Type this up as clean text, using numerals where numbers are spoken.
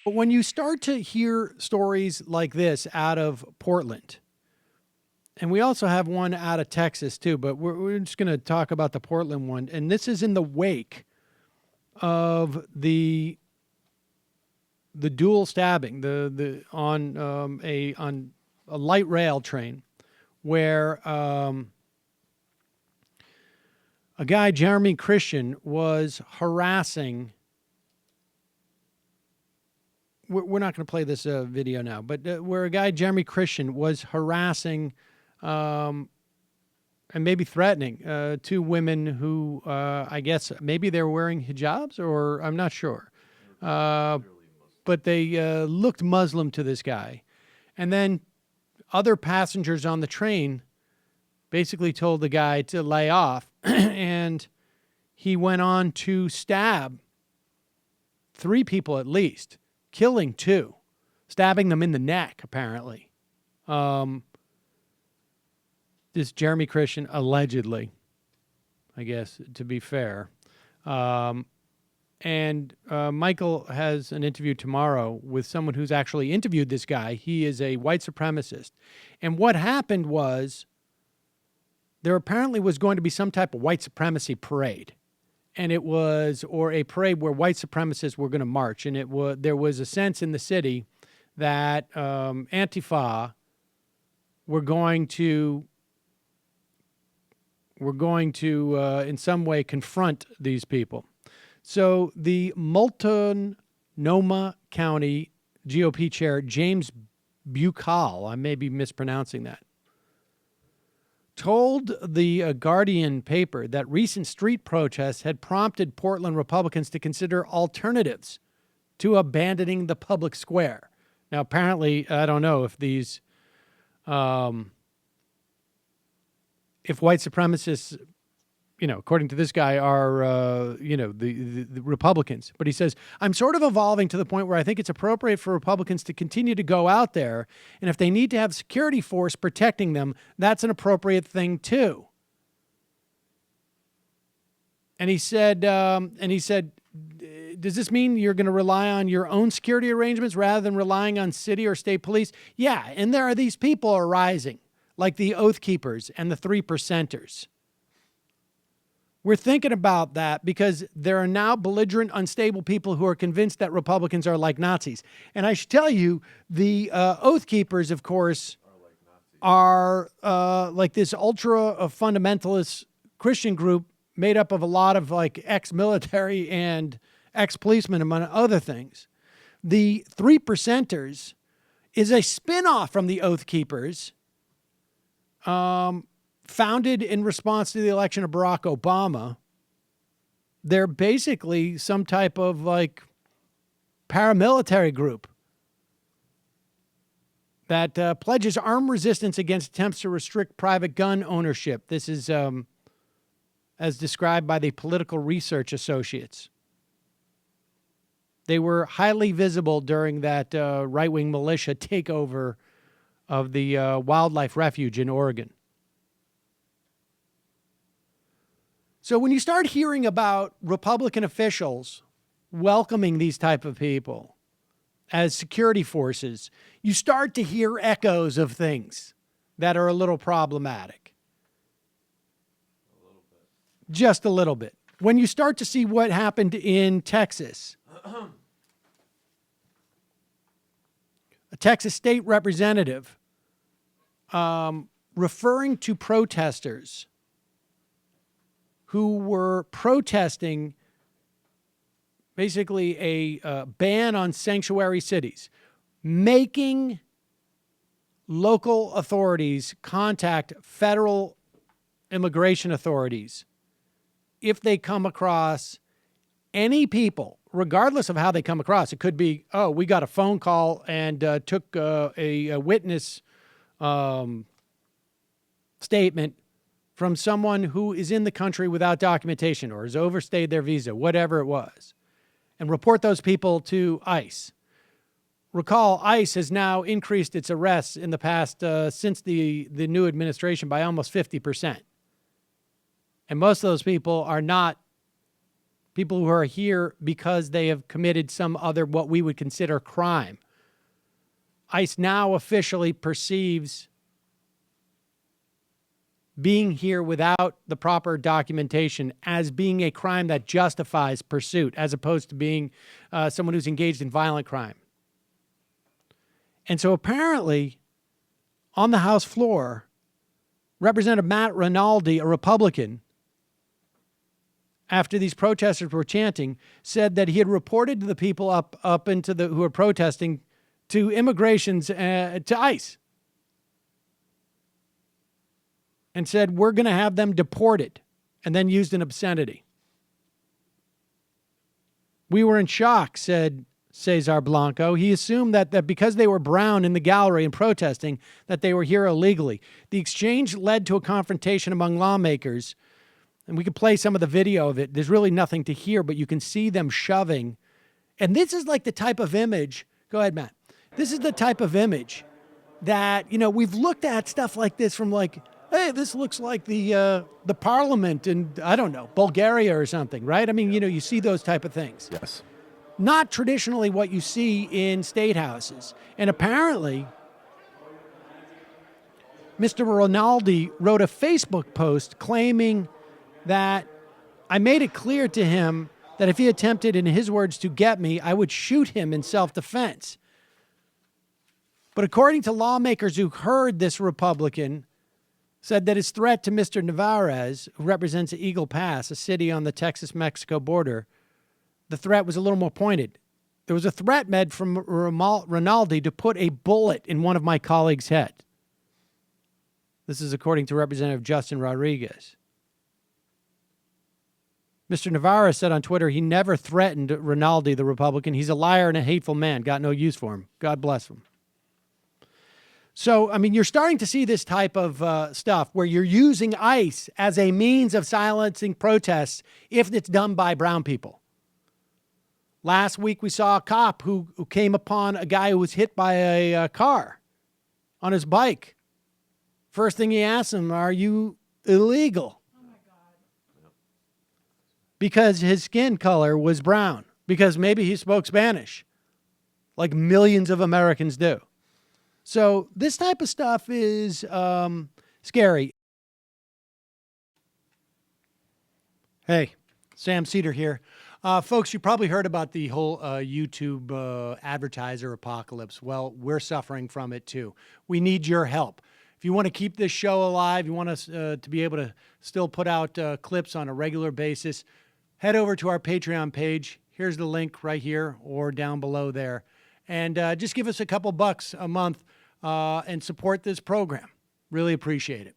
But when you start to hear stories like this out of Portland, and we also have one out of Texas too, but we're just going to talk about the Portland one. And this is in the wake of the dual stabbing, on a light rail train, where a guy, Jeremy Christian, was harassing. We're not going to play this video now, but where a guy, Jeremy Christian, was harassing and maybe threatening two women who, I guess, maybe they were wearing hijabs, or I'm not sure. But they looked Muslim to this guy. And then other passengers on the train basically told the guy to lay off, and he went on to stab 3 people at least, killing 2, stabbing them in the neck, apparently. This Jeremy Christian, allegedly, I guess, to be fair. And Michael has an interview tomorrow with someone who's actually interviewed this guy. He is a white supremacist. And what happened was there apparently was going to be some type of white supremacy parade. And it was, or a parade where white supremacists were going to march. And there was a sense in the city that Antifa were going to in some way confront these people. So the Multnomah County GOP chair, James Buccal, I may be mispronouncing that, told the Guardian paper that recent street protests had prompted Portland Republicans to consider alternatives to abandoning the public square. Now, apparently, I don't know if these, if white supremacists, according to this guy, are, the Republicans. But he says, I'm sort of evolving to the point where I think it's appropriate for Republicans to continue to go out there. And if they need to have security force protecting them, that's an appropriate thing too. And he said, does this mean you're going to rely on your own security arrangements rather than relying on city or state police? Yeah. And there are these people arising, like the Oath Keepers and the 3%ers. We're thinking about that because there are now belligerent, unstable people who are convinced that Republicans are like Nazis. And I should tell you, the Oath Keepers, of course, are like this ultra fundamentalist Christian group made up of a lot of like ex-military and ex-policemen, among other things. The 3%ers is a spinoff from the Oath Keepers, founded in response to the election of Barack Obama. They're basically some type of like paramilitary group that pledges armed resistance against attempts to restrict private gun ownership. This is as described by the Political Research Associates. They were highly visible during that right-wing militia takeover of the wildlife refuge in Oregon. So when you start hearing about Republican officials welcoming these type of people as security forces, you start to hear echoes of things that are a little problematic. A little bit. Just a little bit. When you start to see what happened in Texas, a Texas state representative referring to protesters who were protesting basically a ban on sanctuary cities, making local authorities contact federal immigration authorities if they come across any people, regardless of how they come across. It could be, oh, we got a phone call and took a witness statement from someone who is in the country without documentation or has overstayed their visa, whatever it was, and report those people to ICE. Recall, ICE has now increased its arrests in the past, since the new administration, by almost 50%. And most of those people are not people who are here because they have committed some other, what we would consider, crime. ICE now officially perceives being here without the proper documentation as being a crime that justifies pursuit, as opposed to being someone who's engaged in violent crime. And so apparently, on the House floor, Representative Matt Rinaldi, a Republican, after these protesters were chanting, said that he had reported to the people up into the who were protesting to immigrations to ICE, and said, we're going to have them deported, and then used an obscenity. We were in shock, said Cesar Blanco. He assumed that because they were brown in the gallery and protesting, that they were here illegally. The exchange led to a confrontation among lawmakers, and we could play some of the video of it. There's really nothing to hear, but you can see them shoving. And this is like the type of image, go ahead, Matt. This is the type of image that, we've looked at stuff like this from like, hey, this looks like the parliament in, I don't know, Bulgaria or something, right? I mean, you see those type of things. Yes. Not traditionally what you see in state houses. And apparently, Mr. Rinaldi wrote a Facebook post claiming that I made it clear to him that if he attempted, in his words, to get me, I would shoot him in self-defense. But according to lawmakers who heard this Republican, said that his threat to Mr. Navarez, who represents Eagle Pass, a city on the Texas-Mexico border, the threat was a little more pointed. There was a threat made from Rinaldi to put a bullet in one of my colleagues' head. This is according to Representative Justin Rodriguez. Mr. Navarez said on Twitter he never threatened Rinaldi, the Republican. He's a liar and a hateful man. Got no use for him. God bless him. So, I mean, you're starting to see this type of stuff where you're using ICE as a means of silencing protests if it's done by brown people. Last week, we saw a cop who came upon a guy who was hit by a car on his bike. First thing he asked him, are you illegal? Oh my God. Because his skin color was brown. Because maybe he spoke Spanish, like millions of Americans do. So this type of stuff is scary. Hey, Sam Cedar here. Folks, you probably heard about the whole YouTube advertiser apocalypse. Well, we're suffering from it too. We need your help. If you want to keep this show alive, you want us to be able to still put out clips on a regular basis, head over to our Patreon page. Here's the link right here or down below there. And just give us a couple bucks a month and support this program. Really appreciate it.